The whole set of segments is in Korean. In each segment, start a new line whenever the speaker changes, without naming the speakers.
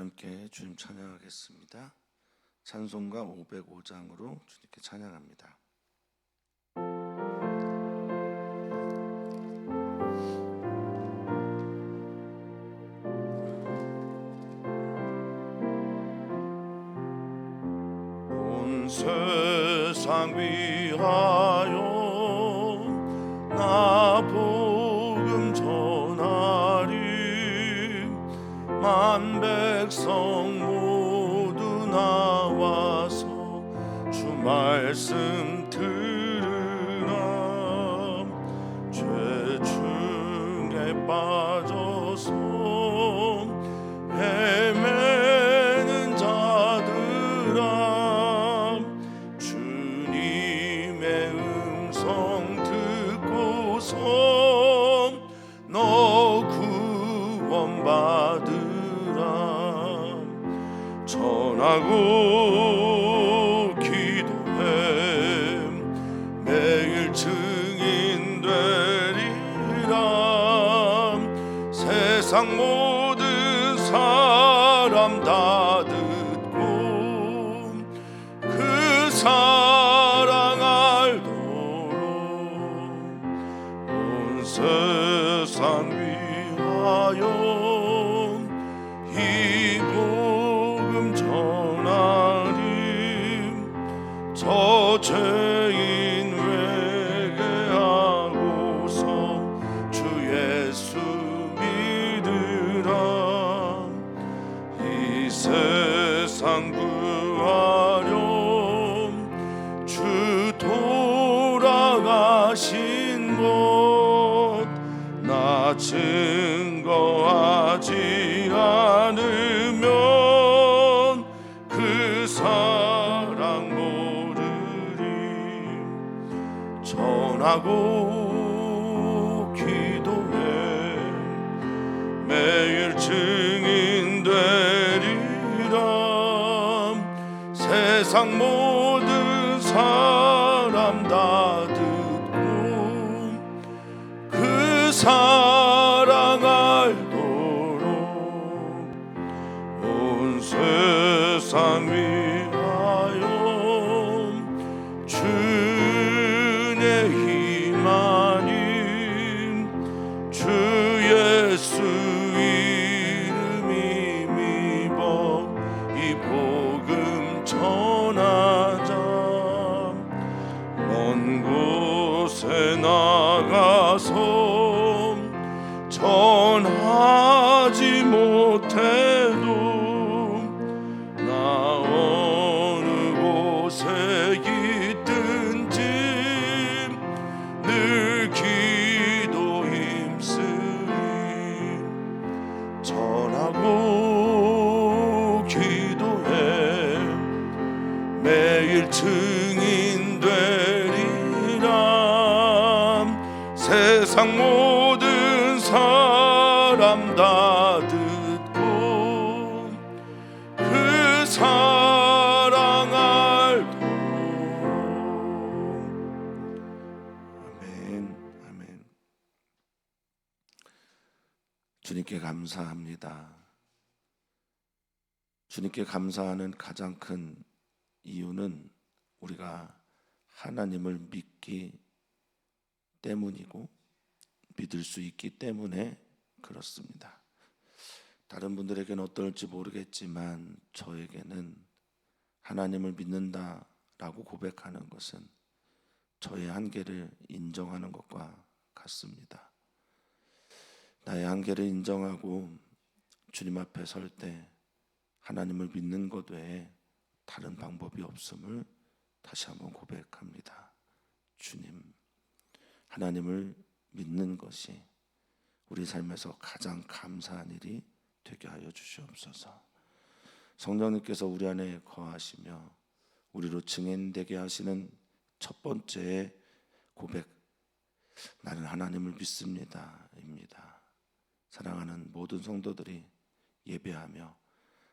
함께 주님 찬양하겠습니다. 찬송가 505장으로 주님께 찬양합니다. 온 세상 위하여 나 복음 전하리. 만 백성 모두 나와서 주 말씀 들으라. 죄 중에 빠져서 헤매는 자들아, 주님의 음성 듣고서 너 구원받으라. 전하고 기도해 매일 증인 되리라. 세상 모든 사람 다 듣고 그 사랑 알도록 온 세상 위하여 이 복음 전하리. 저 죄인 회개하고서 주 예수 믿으라. 이 세상 구하렴 주 돌아가신 곳 나 증거하지 않으면 그 사랑 모르리. 전하고 기도해 매일 증인 되리라. 세상 모든 사람 다 듣고 그 사랑 알도록 온 세상 위하여 주의 힘 아닌 주 예수 이름이 믿어 이 복음 전하자. 먼 곳에 나가서 전하지 못해도 나 어느 곳에 있든지 늘 기도 힘쓰리. 전하고 기도해 매일 증인 되리라. 세상 모든 사람 다 듣고 그 사랑 알도록. 아멘, 아멘. 주님께 감사합니다. 주님께 감사하는 가장 큰 이유는 우리가 하나님을 믿기 때문이고 믿을 수 있기 때문에 그렇습니다. 다른 분들에게는 어떨지 모르겠지만 저에게는 하나님을 믿는다라고 고백하는 것은 저의 한계를 인정하는 것과 같습니다. 나의 한계를 인정하고 주님 앞에 설 때 하나님을 믿는 것 외에 다른 방법이 없음을 다시 한번 고백합니다. 주님, 하나님을 믿는 것이 우리 삶에서 가장 감사한 일이 되게 하여 주시옵소서. 성령님께서 우리 안에 거하시며 우리로 증인되게 하시는 첫 번째 고백, 나는 하나님을 믿습니다 입니다. 사랑하는 모든 성도들이 예배하며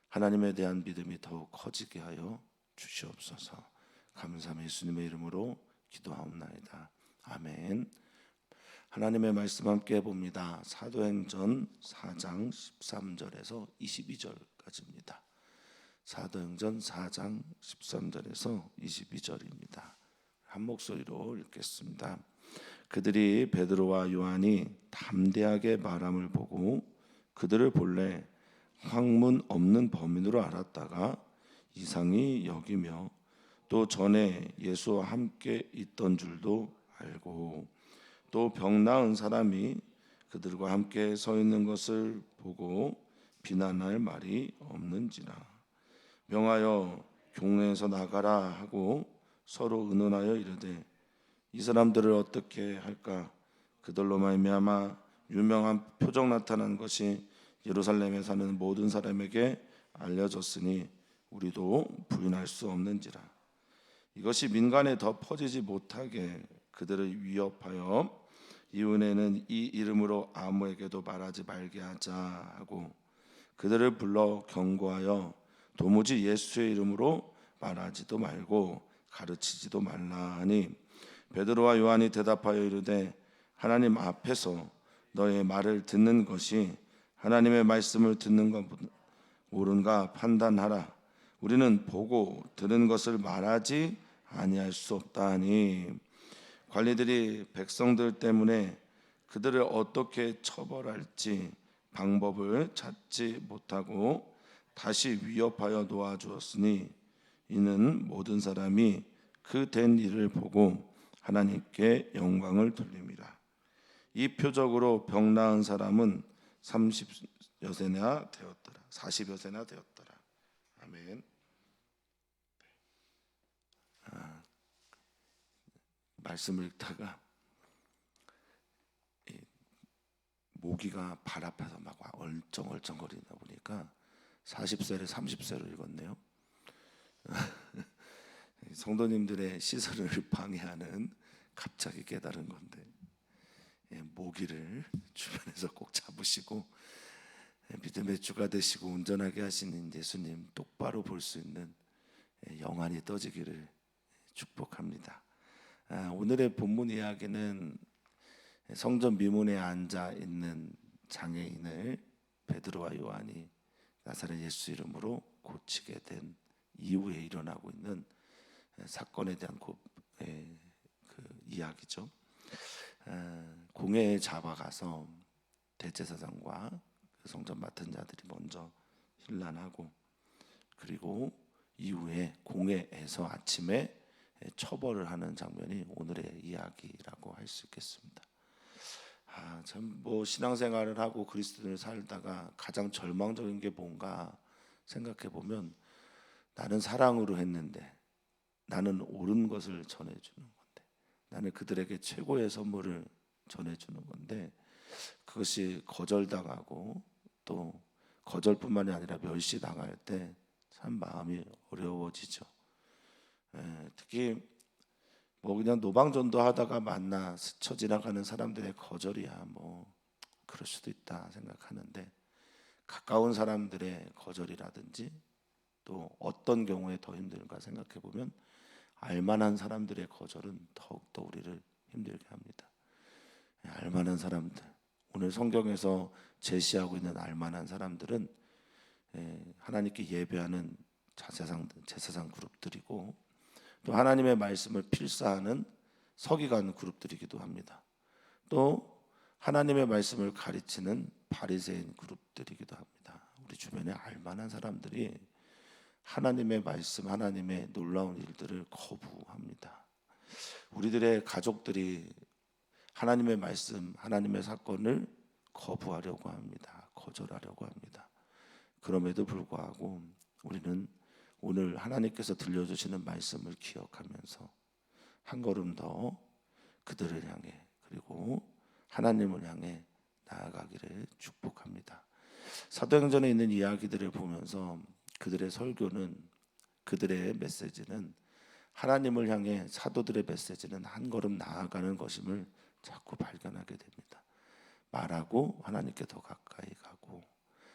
하나님에 대한 믿음이 더욱 커지게 하여 주시옵소서. 감사함 예수님의 이름으로 기도하옵나이다. 아멘. 하나님의 말씀 함께 봅니다. 사도행전 4장 13절에서 22절까지입니다. 사도행전 4장 13절에서 22절입니다. 한 목소리로 읽겠습니다. 그들이 베드로와 요한이 담대하게 말함을 보고 그들을 본래 학문 없는 범인으로 알았다가 이상히 여기며 또 전에 예수와 함께 있던 줄도 알고 또 병 나은 사람이 그들과 함께 서 있는 것을 보고 비난할 말이 없는지라. 명하여 경내에서 나가라 하고 서로 의논하여 이르되 이 사람들을 어떻게 할까? 그들로 말미암아 유명한 표적 나타난 것이 예루살렘에 사는 모든 사람에게 알려졌으니 우리도 부인할 수 없는지라. 이것이 민간에 더 퍼지지 못하게 그들을 위협하여 이후에는 이 이름으로 아무에게도 말하지 말게 하자 하고 그들을 불러 경고하여 도무지 예수의 이름으로 말하지도 말고 가르치지도 말라 하니 베드로와 요한이 대답하여 이르되 하나님 앞에서 너의 말을 듣는 것이 하나님의 말씀을 듣는 것 옳은가 판단하라. 우리는 보고 들은 것을 말하지 아니할 수 없다 하니 관리들이 백성들 때문에 그들을 어떻게 처벌할지 방법을 찾지 못하고 다시 위협하여 놓아주었으니 이는 모든 사람이 그 된 일을 보고 하나님께 영광을 돌립니다. 이 표적으로 병 나은 사람은 30여 세나 되었더라. 40여 세나 되었더라. 아멘. 말씀을 읽다가 모기가 발 앞에서 막 얼쩡얼쩡거리다 보니까 40세를 30세로 읽었네요. 성도님들의 시설을 방해하는 갑자기 깨달은 건데 모기를 주변에서 꼭 잡으시고 믿음의 주가 되시고 운전하게 하시는 예수님 똑바로 볼 수 있는 영안이 떠지기를 축복합니다. 오늘의 본문 이야기는 성전 미문에 앉아 있는 장애인을 베드로와 요한이 나사렛 예수 이름으로 고치게 된 이후에 일어나고 있는 사건에 대한 그 이야기죠. 공회에 잡아가서 대제사장과 성전 맡은 자들이 먼저 hir난하고 그리고 이후에 공회에서 아침에 처벌을 하는 장면이 오늘의 이야기라고 할 수 있겠습니다. 참 신앙생활을 하고 그리스도인을 살다가 가장 절망적인 게 뭔가 생각해 보면 나는 사랑으로 했는데 나는 옳은 것을 전해주는 건데 나는 그들에게 최고의 선물을 전해주는 건데 그것이 거절당하고 또 거절뿐만이 아니라 멸시당할 때 참 마음이 어려워지죠. 특히 그냥 노방전도 하다가 만나 스쳐 지나가는 사람들의 거절이야 그럴 수도 있다 생각하는데 가까운 사람들의 거절이라든지 또 어떤 경우에 더 힘든가 생각해 보면 알만한 사람들의 거절은 더욱더 우리를 힘들게 합니다. 알만한 사람들, 오늘 성경에서 제시하고 있는 알만한 사람들은 하나님께 예배하는 제사장 그룹들이고 또 하나님의 말씀을 필사하는 서기관 그룹들이기도 합니다. 또 하나님의 말씀을 가르치는 바리새인 그룹들이기도 합니다. 우리 주변에 알만한 사람들이 하나님의 말씀, 하나님의 놀라운 일들을 거부합니다. 우리들의 가족들이 하나님의 말씀, 하나님의 사건을 거부하려고 합니다. 거절하려고 합니다. 그럼에도 불구하고 우리는 오늘 하나님께서 들려주시는 말씀을 기억하면서 한 걸음 더 그들을 향해 그리고 하나님을 향해 나아가기를 축복합니다. 사도행전에 있는 이야기들을 보면서 그들의 설교는 그들의 메시지는 하나님을 향해 사도들의 메시지는 한 걸음 나아가는 것임을 자꾸 발견하게 됩니다. 말하고 하나님께 더 가까이 가고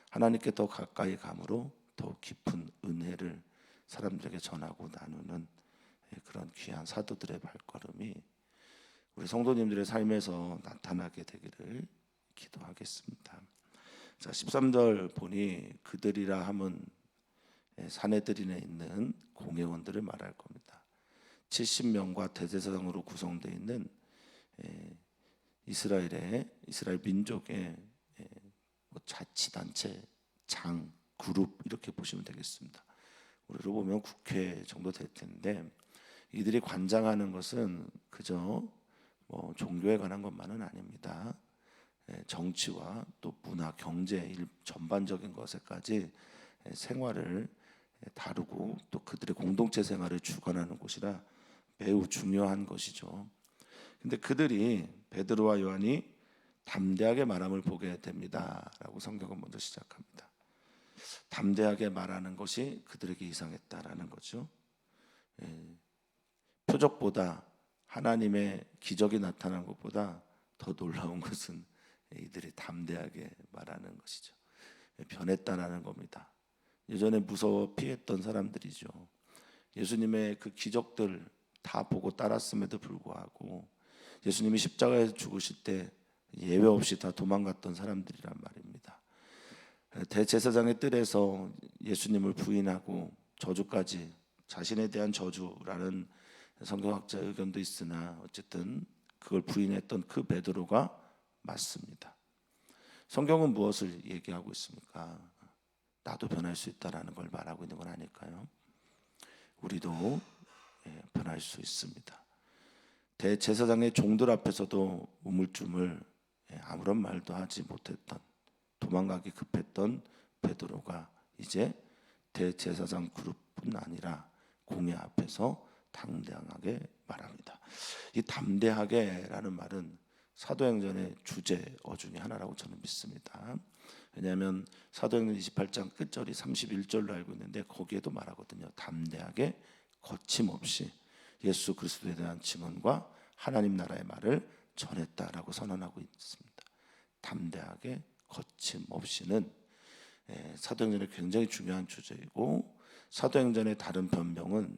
하나님께 더 가까이 감으로 더 깊은 은혜를 사람들에게 전하고 나누는 그런 귀한 사도들의 발걸음이 우리 성도님들의 삶에서 나타나게 되기를 기도하겠습니다. 자, 13절 보니 그들이라 함은 사내들인에 있는 공회원들을 말할 겁니다. 70명과 대제사장으로 구성되어 있는 이스라엘 민족의 자치단체, 장, 그룹 이렇게 보시면 되겠습니다. 우리로 보면 국회 정도 될 텐데 이들이 관장하는 것은 그저 종교에 관한 것만은 아닙니다. 정치와 또 문화, 경제 전반적인 것에까지 생활을 다루고 또 그들의 공동체 생활을 주관하는 곳이라 매우 중요한 것이죠. 근데 그들이 베드로와 요한이 담대하게 말함을 보게 됩니다라고 성경은 먼저 시작합니다. 담대하게 말하는 것이 그들에게 이상했다라는 거죠. 표적보다 하나님의 기적이 나타난 것보다 더 놀라운 것은 이들이 담대하게 말하는 것이죠. 변했다라는 겁니다. 예전에 무서워 피했던 사람들이죠. 예수님의 그 기적들 다 보고 따랐음에도 불구하고 예수님이 십자가에서 죽으실 때 예외 없이 다 도망갔던 사람들이란 말입니다. 대제사장의 뜰에서 예수님을 부인하고 저주까지, 자신에 대한 저주라는 성경학자의 의견도 있으나 어쨌든 그걸 부인했던 그 베드로가 맞습니다. 성경은 무엇을 얘기하고 있습니까? 나도 변할 수 있다라는 걸 말하고 있는 건 아닐까요? 우리도 변할 수 있습니다. 대제사장의 종들 앞에서도 우물쭈물 아무런 말도 하지 못했던, 도망가기 급했던 베드로가 이제 대제사장 그룹뿐 아니라 공회 앞에서 담대하게 말합니다. 이 담대하게라는 말은 사도행전의 주제어 중에 하나라고 저는 믿습니다. 왜냐하면 사도행전 28장 끝절이 31절로 알고 있는데 거기에도 말하거든요. 담대하게 거침없이 예수 그리스도에 대한 증언과 하나님 나라의 말을 전했다라고 선언하고 있습니다. 담대하게 거침없이는 사도행전의 굉장히 중요한 주제이고 사도행전의 다른 변명은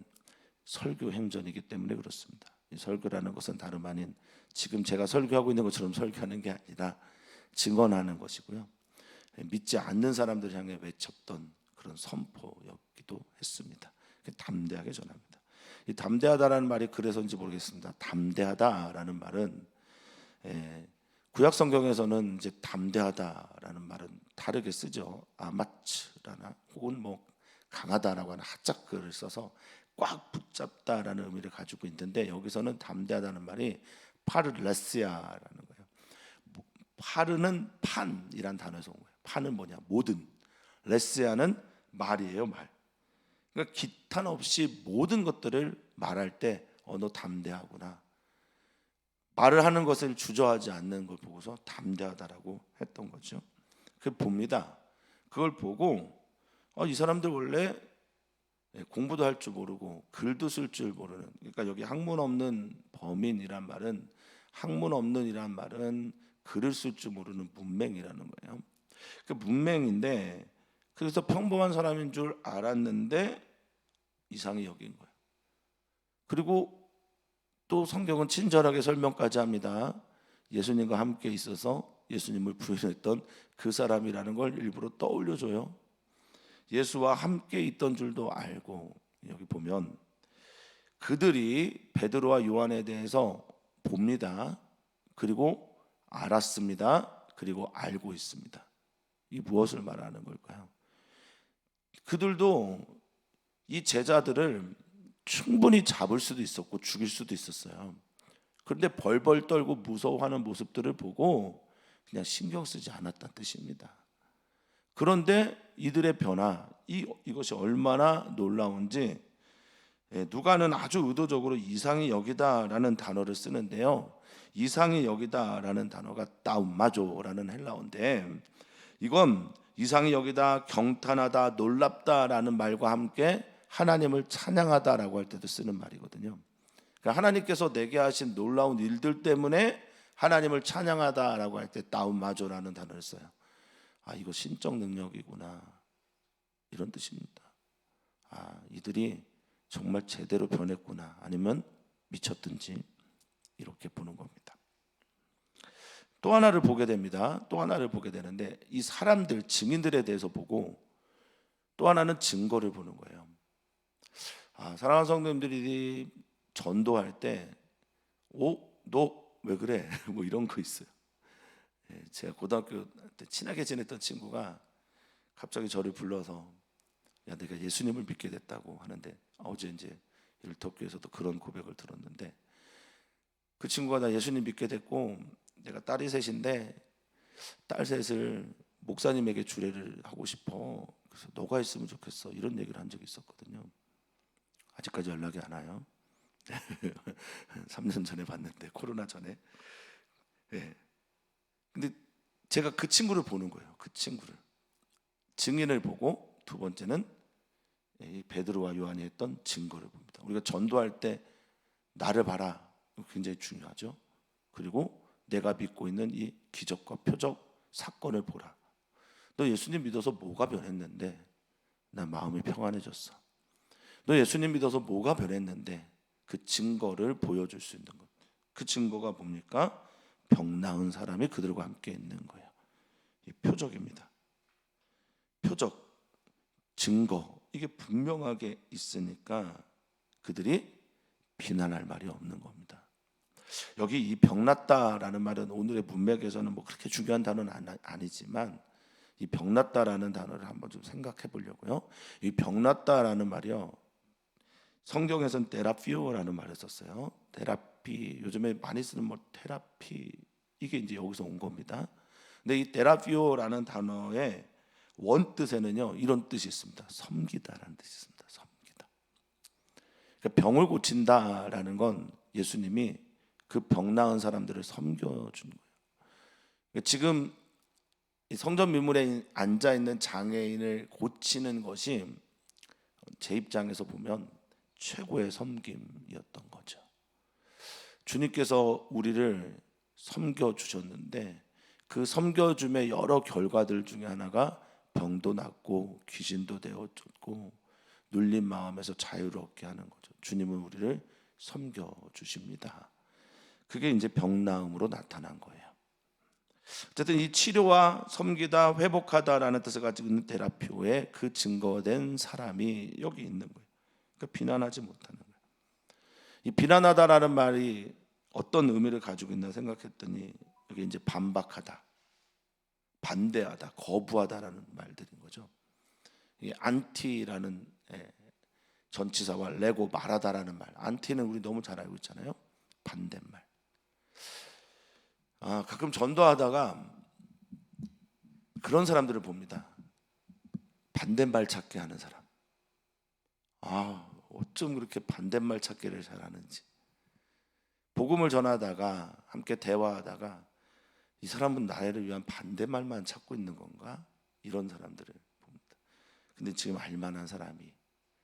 설교행전이기 때문에 그렇습니다. 이 설교라는 것은 다름 아닌 지금 제가 설교하고 있는 것처럼 설교하는 게 아니라 증언하는 것이고요. 믿지 않는 사람들을 향해 외쳤던 그런 선포였기도 했습니다. 담대하게 전합니다. 이 담대하다라는 말이 그래서인지 모르겠습니다. 담대하다라는 말은 구약 성경에서는 이제 담대하다라는 말은 다르게 쓰죠. 아마츠라나 혹은 강하다라고 하는 하짝글을 써서 꽉 붙잡다라는 의미를 가지고 있는데 여기서는 담대하다는 말이 파르레시아라는 거예요. 파르는 판이란 단어에서 온 거예요. 판은 뭐냐? 모든. 레시아는 말이에요, 말. 그러니까 기탄 없이 모든 것들을 말할 때 너 담대하구나. 말을 하는 것을 주저하지 않는 걸 보고서 담대하다라고 했던 거죠. 그 봅니다. 그걸 보고 이 사람들 원래 공부도 할 줄 모르고 글도 쓸 줄 모르는, 그러니까 여기 학문 없는 범인이란 말은, 학문 없는이란 말은 글을 쓸 줄 모르는 문맹이라는 거예요. 그 문맹인데 그래서 평범한 사람인 줄 알았는데 이상히 여긴 거예요. 그리고 또 성경은 친절하게 설명까지 합니다. 예수님과 함께 있어서 예수님을 부인했던 그 사람이라는 걸 일부러 떠올려줘요. 예수와 함께 있던 줄도 알고, 여기 보면 그들이 베드로와 요한에 대해서 봅니다. 그리고 알았습니다. 그리고 알고 있습니다. 이 무엇을 말하는 걸까요? 그들도 이 제자들을 충분히 잡을 수도 있었고 죽일 수도 있었어요. 그런데 벌벌 떨고 무서워하는 모습들을 보고 그냥 신경 쓰지 않았다는 뜻입니다. 그런데 이들의 변화, 이것이 얼마나 놀라운지 누가는 아주 의도적으로 이상히 여기다라는 단어를 쓰는데요. 이상히 여기다라는 단어가 따움마조라는 헬라어인데 이건 이상히 여기다, 경탄하다, 놀랍다라는 말과 함께 하나님을 찬양하다라고 할 때도 쓰는 말이거든요. 그러니까 하나님께서 내게 하신 놀라운 일들 때문에 하나님을 찬양하다라고 할 때 따움마조라는 단어를 써요. 이거 신적 능력이구나, 이런 뜻입니다. 이들이 정말 제대로 변했구나, 아니면 미쳤든지. 이렇게 보는 겁니다. 또 하나를 보게 됩니다. 또 하나를 보게 되는데 이 사람들, 증인들에 대해서 보고 또 하나는 증거를 보는 거예요. 사랑하는 성도님들이 전도할 때 너 왜 그래? 뭐 이런 거 있어요. 제가 고등학교 때 친하게 지냈던 친구가 갑자기 저를 불러서 야, 내가 예수님을 믿게 됐다고 하는데 어제 이제 일터교에서도 그런 고백을 들었는데 그 친구가 나 예수님 믿게 됐고 내가 딸이 셋인데 딸 셋을 목사님에게 주례를 하고 싶어. 그래서 너가 있으면 좋겠어. 이런 얘기를 한 적이 있었거든요. 아직까지 연락이 안 와요. 3년 전에 봤는데 코로나 전에. 네. 근데 제가 그 친구를 보는 거예요. 그 친구를 증인을 보고 두 번째는 이 베드로와 요한이 했던 증거를 봅니다. 우리가 전도할 때 나를 봐라. 굉장히 중요하죠. 그리고 내가 믿고 있는 이 기적과 표적 사건을 보라. 너 예수님 믿어서 뭐가 변했는데? 나 마음이 평안해졌어. 너 예수님 믿어서 뭐가 변했는데? 그 증거를 보여줄 수 있는 것. 그 증거가 뭡니까? 병 나은 사람이 그들과 함께 있는 거예요. 이 표적입니다. 표적, 증거, 이게 분명하게 있으니까 그들이 비난할 말이 없는 겁니다. 여기 이 병났다라는 말은 오늘의 문맥에서는 뭐 그렇게 중요한 단어는 아니지만 이 병났다라는 단어를 한번 좀 생각해 보려고요. 이 병났다라는 말이요, 성경에서는 테라피오라는 말을 썼어요. 테라피, 요즘에 많이 쓰는 뭐 테라피, 이게 이제 여기서 온 겁니다. 근데 이 테라피오라는 단어의 원 뜻에는요 이런 뜻이 있습니다. 섬기다라는 뜻이 있습니다. 섬기다. 그러니까 병을 고친다라는 건 예수님이 그 병 나은 사람들을 섬겨준 거예요. 그러니까 지금 성전 미문에 앉아 있는 장애인을 고치는 것이 제 입장에서 보면 최고의 섬김이었던 거죠. 주님께서 우리를 섬겨 주셨는데 그 섬겨줌의 여러 결과들 중에 하나가 병도 낫고 귀신도 되어졌고 눌린 마음에서 자유롭게 하는 거죠. 주님은 우리를 섬겨 주십니다. 그게 이제 병 나음으로 나타난 거예요. 어쨌든 이 치료와 섬기다, 회복하다라는 뜻을 가지고 있는 테라피오의 그 증거된 사람이 여기 있는 거예요. 그러니까 비난하지 못하는 거예요. 이 비난하다라는 말이 어떤 의미를 가지고 있나 생각했더니 여기 이제 반박하다, 반대하다, 거부하다라는 말들인 거죠. 이 안티라는 전치사와 레고 말하다라는 말, 안티는 우리 너무 잘 알고 있잖아요. 반대말. 가끔 전도하다가 그런 사람들을 봅니다. 반대말 찾기 하는 사람. 어쩜 그렇게 반대말 찾기를 잘하는지. 복음을 전하다가 함께 대화하다가 이 사람은 나를 위한 반대말만 찾고 있는 건가? 이런 사람들을 봅니다. 근데 지금 알만한 사람이,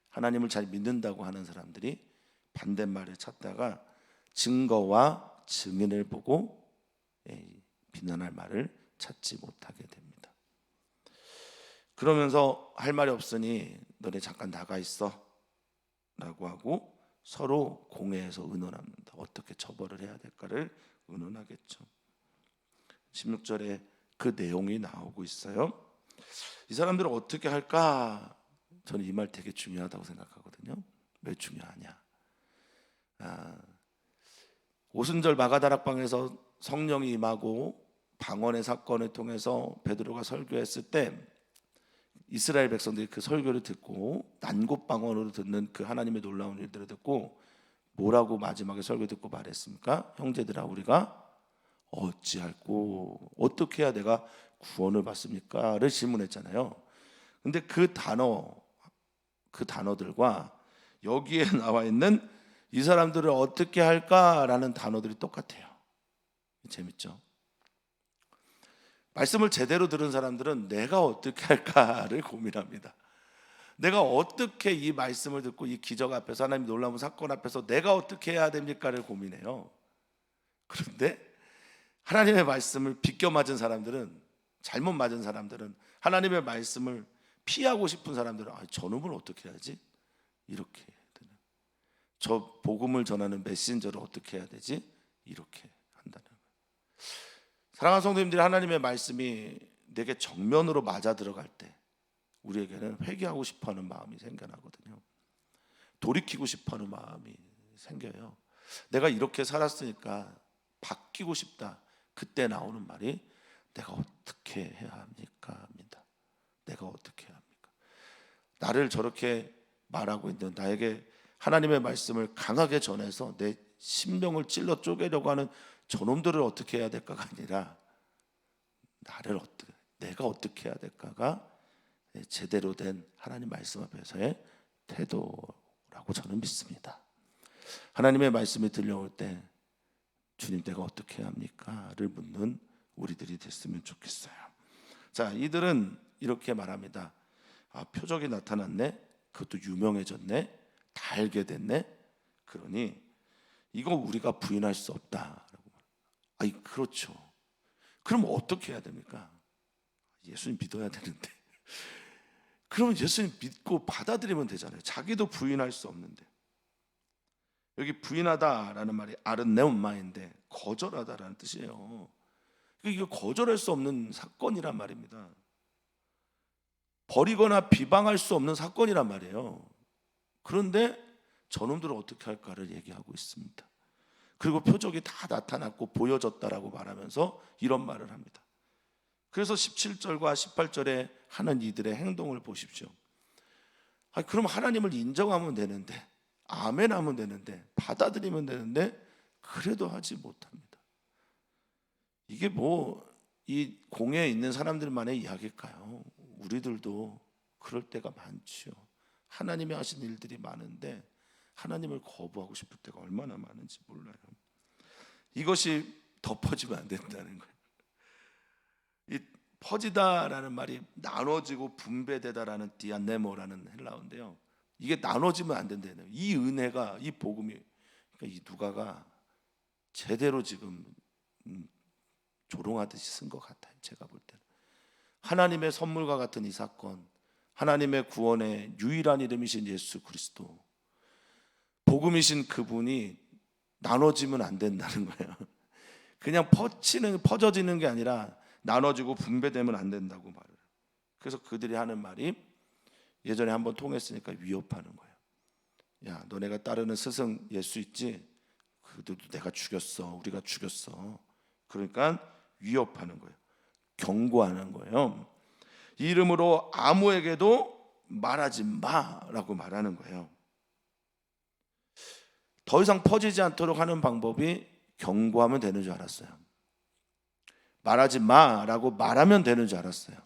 하나님을 잘 믿는다고 하는 사람들이 반대말을 찾다가 증거와 증인을 보고 비난할 말을 찾지 못하게 됩니다. 그러면서 할 말이 없으니 너네 잠깐 나가 있어 라고 하고 서로 공회에서 의논합니다. 어떻게 처벌을 해야 될까를 의논하겠죠. 16절에 그 내용이 나오고 있어요. 이 사람들은 어떻게 할까? 저는 이 말 되게 중요하다고 생각하거든요. 왜 중요하냐? 오순절 마가다락방에서 성령이 임하고 방언의 사건을 통해서 베드로가 설교했을 때 이스라엘 백성들이 그 설교를 듣고 난곳 방언으로 듣는 그 하나님의 놀라운 일들을 듣고 뭐라고 마지막에 설교 듣고 말했습니까? 형제들아, 우리가 어찌할꼬, 어떻게 해야 내가 구원을 받습니까?를 질문했잖아요. 근데 그 단어들과 여기에 나와 있는 이 사람들을 어떻게 할까라는 단어들이 똑같아요. 재밌죠? 말씀을 제대로 들은 사람들은 내가 어떻게 할까를 고민합니다. 내가 어떻게 이 말씀을 듣고 이 기적 앞에서, 하나님 놀라운 사건 앞에서 내가 어떻게 해야 됩니까를 고민해요. 그런데 하나님의 말씀을 비껴 맞은 사람들은, 잘못 맞은 사람들은, 하나님의 말씀을 피하고 싶은 사람들은 저놈을 어떻게 해야지? 이렇게 해야 되나? 저 복음을 전하는 메신저를 어떻게 해야 되지? 이렇게 한다는 거예요. 사랑하는 성도님들이, 하나님의 말씀이 내게 정면으로 맞아 들어갈 때 우리에게는 회개하고 싶어하는 마음이 생겨나거든요. 돌이키고 싶어하는 마음이 생겨요. 내가 이렇게 살았으니까 바뀌고 싶다. 그때 나오는 말이 내가 어떻게 해야 합니까? 합니다. 내가 어떻게 해야 합니까? 나를 저렇게 말하고 있는 나에게 하나님의 말씀을 강하게 전해서 내 심령을 찔러 쪼개려고 하는 저놈들을 어떻게 해야 될까가 아니라 내가 어떻게 해야 될까가 제대로 된 하나님 말씀 앞에서의 태도라고 저는 믿습니다. 하나님의 말씀이 들려올 때 주님 내가 어떻게 해야 합니까?를 묻는 우리들이 됐으면 좋겠어요. 자, 이들은 이렇게 말합니다. 표적이 나타났네, 그것도 유명해졌네, 다 알게 됐네, 그러니 이거 우리가 부인할 수 없다라고. 그렇죠. 그럼 어떻게 해야 됩니까? 예수님 믿어야 되는데. 그러면 예수님 믿고 받아들이면 되잖아요. 자기도 부인할 수 없는데. 여기 부인하다라는 말이 아르네온마인데 거절하다라는 뜻이에요. 이게 거절할 수 없는 사건이란 말입니다. 버리거나 비방할 수 없는 사건이란 말이에요. 그런데 저놈들은 어떻게 할까를 얘기하고 있습니다. 그리고 표적이 다 나타났고 보여졌다라고 말하면서 이런 말을 합니다. 그래서 17절과 18절에 하는 이들의 행동을 보십시오. 그럼 하나님을 인정하면 되는데, 아멘 하면 되는데, 받아들이면 되는데 그래도 하지 못합니다. 이게 이 공회에 있는 사람들만의 이야기일까요? 우리들도 그럴 때가 많죠. 하나님이 하신 일들이 많은데 하나님을 거부하고 싶을 때가 얼마나 많은지 몰라요. 이것이 덮어지면 안 된다는 거예요. 이 퍼지다라는 말이 나눠지고 분배되다라는 디아네모라는 헬라어인데요. 이게 나눠지면 안 된다는 거예요. 이 은혜가, 이 복음이, 그러니까 이 누가가 제대로 지금 조롱하듯이 쓴 것 같아요. 제가 볼 때는 하나님의 선물과 같은 이 사건, 하나님의 구원의 유일한 이름이신 예수 그리스도, 복음이신 그분이 나눠지면 안 된다는 거예요. 그냥 퍼져지는 게 아니라 나눠지고 분배되면 안 된다고 말을. 그래서 그들이 하는 말이 예전에 한번 통했으니까 위협하는 거예요. 야, 너네가 따르는 스승 예수 있지? 그들도 내가 죽였어. 우리가 죽였어. 그러니까 위협하는 거예요. 경고하는 거예요. 이 이름으로 아무에게도 말하지 마라고 말하는 거예요. 더 이상 퍼지지 않도록 하는 방법이 경고하면 되는 줄 알았어요. 말하지 마라고 말하면 되는 줄 알았어요.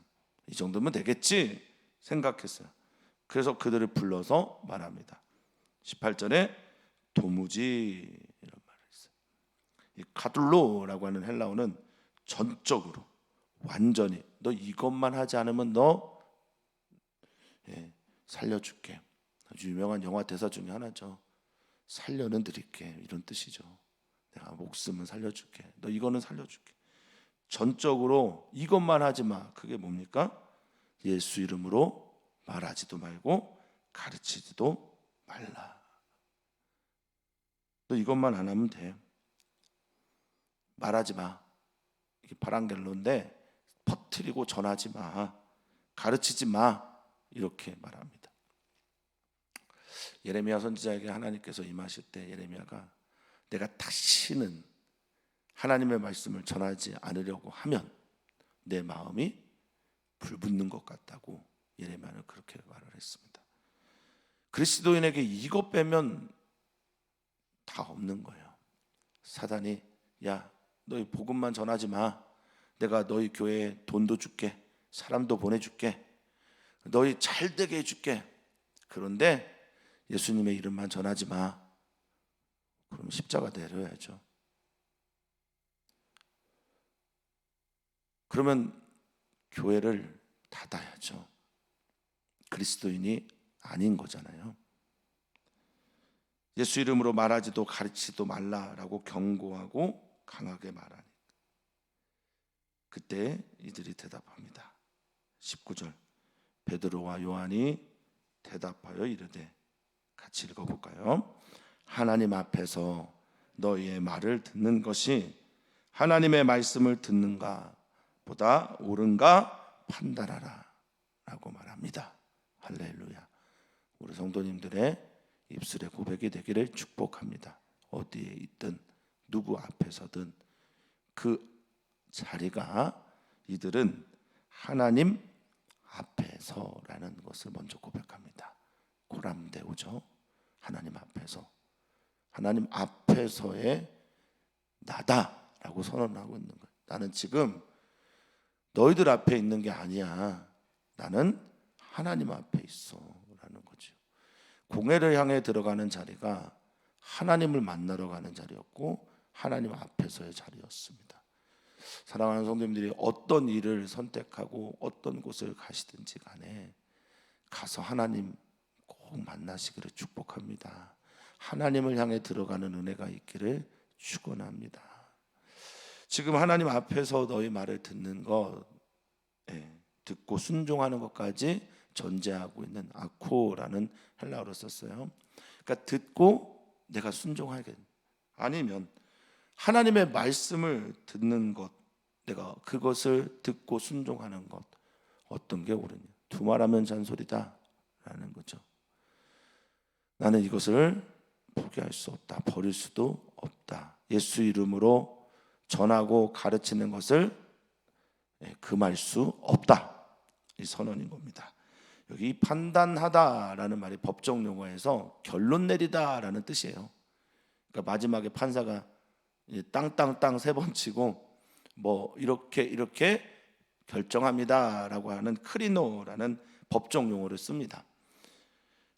이 정도면 되겠지 생각했어요. 그래서 그들을 불러서 말합니다. 18절에 도무지 이런 말을 했어요. 이 카둘로라고 하는 헬라어는 전적으로 완전히 너 이것만 하지 않으면 너 살려줄게. 아주 유명한 영화 대사 중에 하나죠. 살려는 드릴게, 이런 뜻이죠. 내가 목숨은 살려줄게. 너 이거는 살려줄게. 전적으로 이것만 하지 마. 그게 뭡니까? 예수 이름으로 말하지도 말고 가르치지도 말라. 너 이것만 안 하면 돼. 말하지 마. 이게 바랑겔로인데 퍼뜨리고 전하지 마. 가르치지 마. 이렇게 말합니다. 예레미야 선지자에게 하나님께서 임하실 때 예레미야가 내가 다시는 하나님의 말씀을 전하지 않으려고 하면 내 마음이 불붙는 것 같다고 예레미야는 그렇게 말을 했습니다. 그리스도인에게 이것 빼면 다 없는 거예요. 사단이 야, 너희 복음만 전하지 마. 내가 너희 교회에 돈도 줄게. 사람도 보내줄게. 너희 잘 되게 해줄게. 그런데 예수님의 이름만 전하지 마. 그럼 십자가 내려야죠. 그러면 교회를 닫아야죠. 그리스도인이 아닌 거잖아요. 예수 이름으로 말하지도 가르치지도 말라라고 경고하고 강하게 말하니 그때 이들이 대답합니다. 19절 베드로와 요한이 대답하여 이르되 같이 읽어볼까요? 하나님 앞에서 너희의 말을 듣는 것이 하나님의 말씀을 듣는가 보다 옳은가 판단하라 라고 말합니다. 할렐루야. 우리 성도님들의 입술의 고백이 되기를 축복합니다. 어디에 있든 누구 앞에서든 그 자리가 이들은 하나님 앞에서라는 것을 먼저 고백합니다. 고람데오죠. 하나님 앞에서, 하나님 앞에서의 나다라고 선언하고 있는 거예요. 나는 지금 너희들 앞에 있는 게 아니야. 나는 하나님 앞에 있어 라는 거죠. 공회를 향해 들어가는 자리가 하나님을 만나러 가는 자리였고 하나님 앞에서의 자리였습니다. 사랑하는 성도님들이 어떤 일을 선택하고 어떤 곳을 가시든지 간에 가서 하나님 꼭 만나시기를 축복합니다. 하나님을 향해 들어가는 은혜가 있기를 축원합니다. 지금 하나님 앞에서 너희 말을 듣는 것, 듣고 순종하는 것까지 전제하고 있는 아코라는 헬라어로 썼어요. 그러니까 듣고 내가 순종하게, 아니면 하나님의 말씀을 듣는 것, 내가 그것을 듣고 순종하는 것, 어떤 게 옳으냐. 두말하면 잔소리다 라는 거죠. 나는 이것을 포기할 수 없다, 버릴 수도 없다. 예수 이름으로 전하고 가르치는 것을 금할 수 없다, 이 선언인 겁니다. 여기 판단하다라는 말이 법정 용어에서 결론 내리다라는 뜻이에요. 그러니까 마지막에 판사가 땅땅땅 3번 치고 뭐 이렇게 결정합니다라고 하는 크리노라는 법정 용어를 씁니다.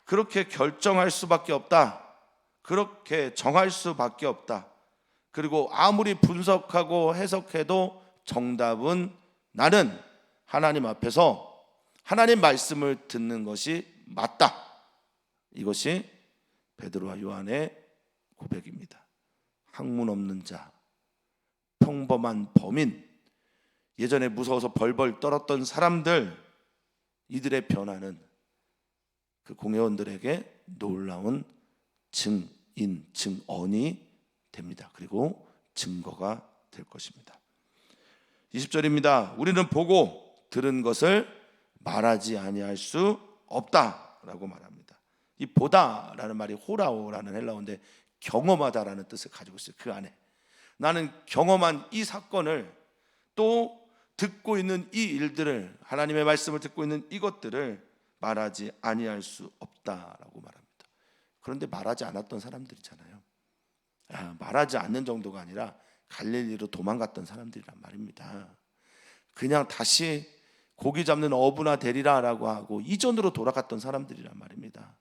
그렇게 결정할 수밖에 없다, 그렇게 정할 수밖에 없다. 그리고 아무리 분석하고 해석해도 정답은 나는 하나님 앞에서 하나님 말씀을 듣는 것이 맞다. 이것이 베드로와 요한의 고백입니다. 학문 없는 자, 평범한 범인, 예전에 무서워서 벌벌 떨었던 사람들, 이들의 변화는 그 공회원들에게 놀라운 증언이 됩니다. 그리고 증거가 될 것입니다. 20절입니다. 우리는 보고 들은 것을 말하지 아니할 수 없다라고 말합니다. 이 보다라는 말이 호라오라는 헬라어인데 경험하다라는 뜻을 가지고 있어요. 그 안에 나는 경험한 이 사건을, 또 듣고 있는 이 일들을, 하나님의 말씀을 듣고 있는 이것들을 말하지 아니할 수 없다라고 말합니다. 그런데 말하지 않았던 사람들이잖아요. 말하지 않는 정도가 아니라 갈릴리로 도망갔던 사람들이란 말입니다. 그냥 다시 고기 잡는 어부나 되리라라고 하고 이전으로 돌아갔던 사람들이란 말입니다.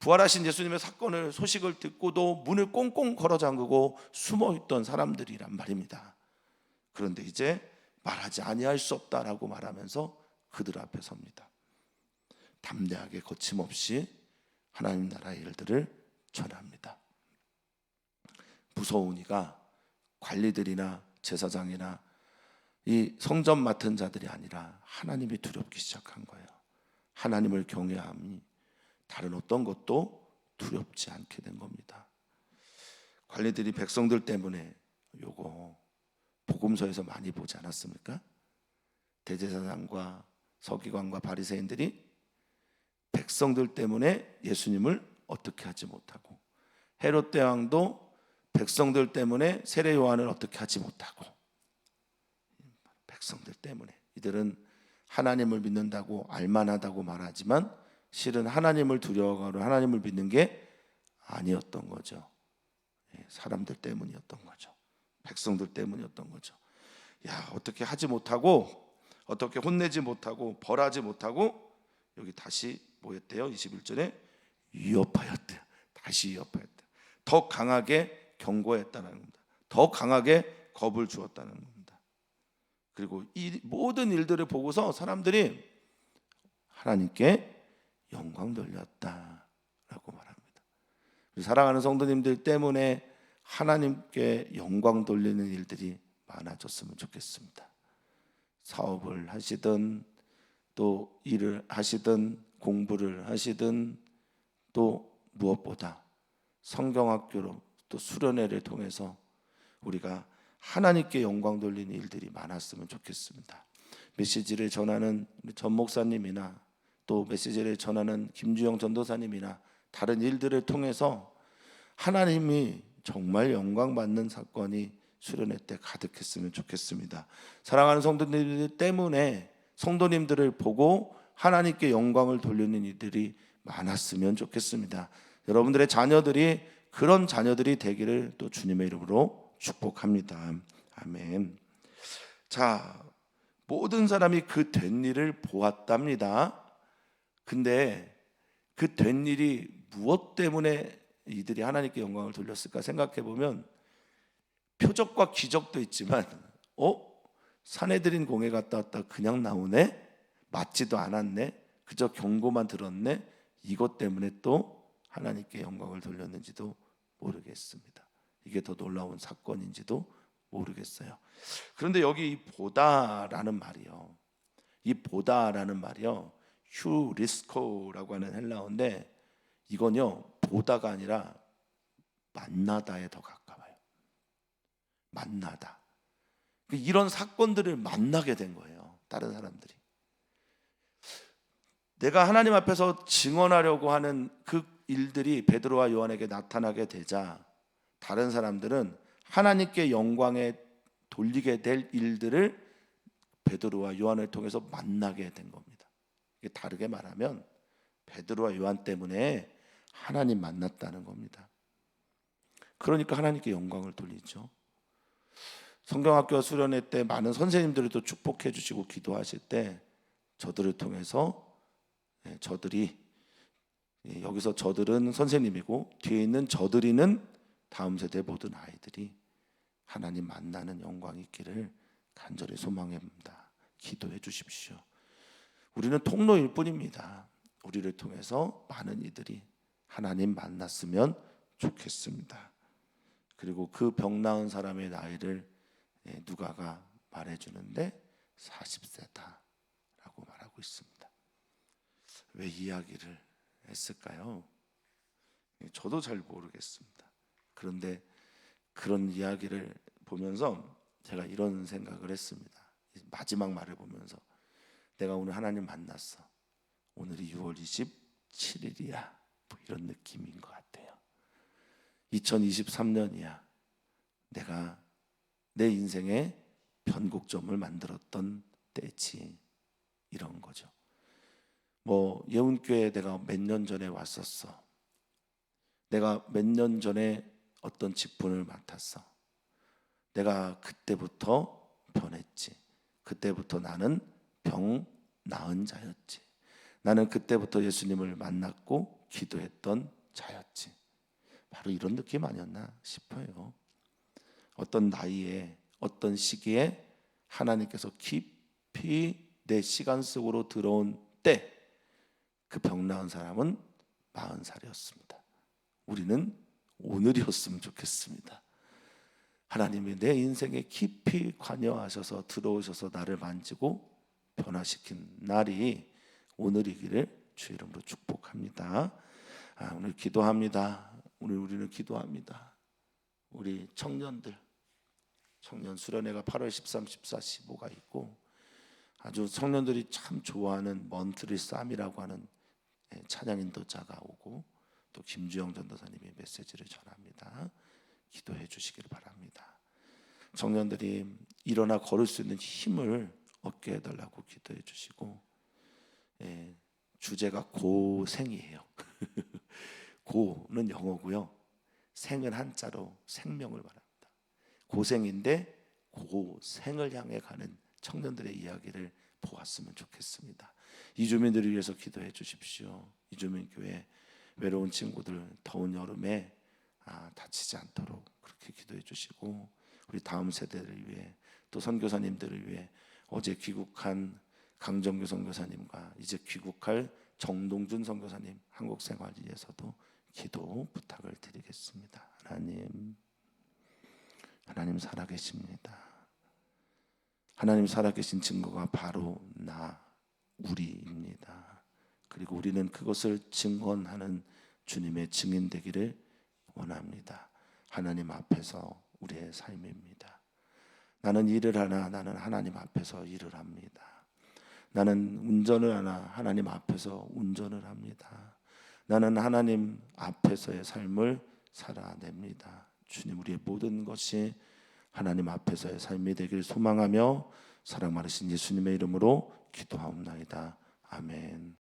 부활하신 예수님의 사건을, 소식을 듣고도 문을 꽁꽁 걸어 잠그고 숨어있던 사람들이란 말입니다. 그런데 이제 말하지 아니할 수 없다라고 말하면서 그들 앞에 섭니다. 담대하게 거침없이 하나님 나라의 일들을 전합니다. 무서우니까 관리들이나 제사장이나 이 성전 맡은 자들이 아니라 하나님이 두렵기 시작한 거예요. 하나님을 경외함이 다른 어떤 것도 두렵지 않게 된 겁니다. 관리들이 백성들 때문에 요거 복음서에서 많이 보지 않았습니까? 대제사장과 서기관과 바리새인들이 백성들 때문에 예수님을 어떻게 하지 못하고, 헤롯 대왕도 백성들 때문에 세례 요한을 어떻게 하지 못하고, 백성들 때문에. 이들은 하나님을 믿는다고 알만하다고 말하지만 실은 하나님을 두려워하고 하나님을 믿는 게 아니었던 거죠. 사람들 때문이었던 거죠. 백성들 때문이었던 거죠. 어떻게 하지 못하고, 어떻게 혼내지 못하고, 벌하지 못하고, 여기 다시 뭐였대요? 21절에 위협하였대요. 다시 위협하였대요. 더 강하게 경고했다는 겁니다. 더 강하게 겁을 주었다는 겁니다. 그리고 이 모든 일들을 보고서 사람들이 하나님께 영광 돌렸다라고 말합니다. 사랑하는 성도님들 때문에 하나님께 영광 돌리는 일들이 많아졌으면 좋겠습니다. 사업을 하시든, 또 일을 하시든, 공부를 하시든, 또 무엇보다 성경학교로 또 수련회를 통해서 우리가 하나님께 영광 돌리는 일들이 많았으면 좋겠습니다. 메시지를 전하는 전 목사님이나 또 메시지를 전하는 김주영 전도사님이나 다른 일들을 통해서 하나님이 정말 영광 받는 사건이 수련회 때 가득했으면 좋겠습니다. 사랑하는 성도님들 때문에 성도님들을 보고 하나님께 영광을 돌리는 이들이 많았으면 좋겠습니다. 여러분들의 자녀들이 그런 자녀들이 되기를 또 주님의 이름으로 축복합니다. 아멘. 자, 모든 사람이 그 된 일을 보았답니다. 근데 그 된 일이 무엇 때문에 이들이 하나님께 영광을 돌렸을까 생각해 보면 표적과 기적도 있지만 사내들인 공회 갔다 왔다 그냥 나오네? 맞지도 않았네? 그저 경고만 들었네? 이것 때문에 또 하나님께 영광을 돌렸는지도 모르겠습니다. 이게 더 놀라운 사건인지도 모르겠어요. 그런데 여기 이 보다라는 말이요, 이 보다라는 말이요, 휴리스코라고 하는 헬라어인데 이건요 보다가 아니라 만나다에 더 가까워요. 만나다. 이런 사건들을 만나게 된 거예요. 다른 사람들이. 내가 하나님 앞에서 증언하려고 하는 그 일들이 베드로와 요한에게 나타나게 되자 다른 사람들은 하나님께 영광에 돌리게 될 일들을 베드로와 요한을 통해서 만나게 된 겁니다. 이게 다르게 말하면 베드로와 요한 때문에 하나님 만났다는 겁니다. 그러니까 하나님께 영광을 돌리죠. 성경학교 수련회 때 많은 선생님들도 축복해 주시고 기도하실 때 저들을 통해서 저들이, 여기서 저들은 선생님이고 뒤에 있는 저들이는 다음 세대 모든 아이들이 하나님 만나는 영광이 있기를 간절히 소망합니다. 기도해 주십시오. 우리는 통로일 뿐입니다. 우리를 통해서 많은 이들이 하나님 만났으면 좋겠습니다. 그리고 그 병 나은 사람의 나이를 누가가 말해주는데 40세다라고 말하고 있습니다. 왜 이야기를 했을까요? 저도 잘 모르겠습니다. 그런데 그런 이야기를 보면서 제가 이런 생각을 했습니다. 마지막 말을 보면서 내가 오늘 하나님 만났어. 오늘이 6월 27일이야. 뭐 이런 느낌인 것 같아요. 2023년이야. 내가 내 인생의 변곡점을 만들었던 때지. 이런 거죠. 뭐 예운교회에 내가 몇 년 전에 왔었어. 내가 몇 년 전에 어떤 직분을 맡았어. 내가 그때부터 변했지. 그때부터 나는 병 나은 자였지. 나는 그때부터 예수님을 만났고 기도했던 자였지. 바로 이런 느낌 아니었나 싶어요. 어떤 나이에 어떤 시기에 하나님께서 깊이 내 시간 속으로 들어온 때 그 병 나은 사람은 40살이었습니다. 우리는 오늘이었으면 좋겠습니다. 하나님이 내 인생에 깊이 관여하셔서 들어오셔서 나를 만지고 변화시킨 날이 오늘이기를 주의 이름으로 축복합니다. 오늘 기도합니다. 우리는 기도합니다. 우리 청년들, 청년 수련회가 8월 13, 14, 15가 있고 아주 청년들이 참 좋아하는 먼트리 쌈이라고 하는 찬양 인도자가 오고 또 김주영 전도사님이 메시지를 전합니다. 기도해 주시기를 바랍니다. 청년들이 일어나 걸을 수 있는 힘을 얻게 해달라고 기도해 주시고, 주제가 고생이에요. 고는 영어고요. 생은 한자로 생명을 말합니다. 고생인데 고생을 향해 가는 청년들의 이야기를 보았으면 좋겠습니다. 이주민들을 위해서 기도해 주십시오. 이주민 교회 외로운 친구들 더운 여름에 다치지 않도록 그렇게 기도해 주시고, 우리 다음 세대를 위해 또 선교사님들을 위해 어제 귀국한 강정규 선교사님과 이제 귀국할 정동준 선교사님 한국 생활을 위해서도 기도 부탁을 드리겠습니다. 하나님 살아계십니다. 하나님 살아계신 증거가 바로 우리입니다. 그리고 우리는 그것을 증언하는 주님의 증인 되기를 원합니다. 하나님 앞에서 우리의 삶입니다. 나는 일을 하나 나는 하나님 앞에서 일을 합니다. 나는 운전을 하나 하나님 앞에서 운전을 합니다. 나는 하나님 앞에서의 삶을 살아냅니다. 주님, 우리의 모든 것이 하나님 앞에서의 삶이 되길 소망하며 사랑 많으신 예수님의 이름으로 기도하옵나이다. 아멘.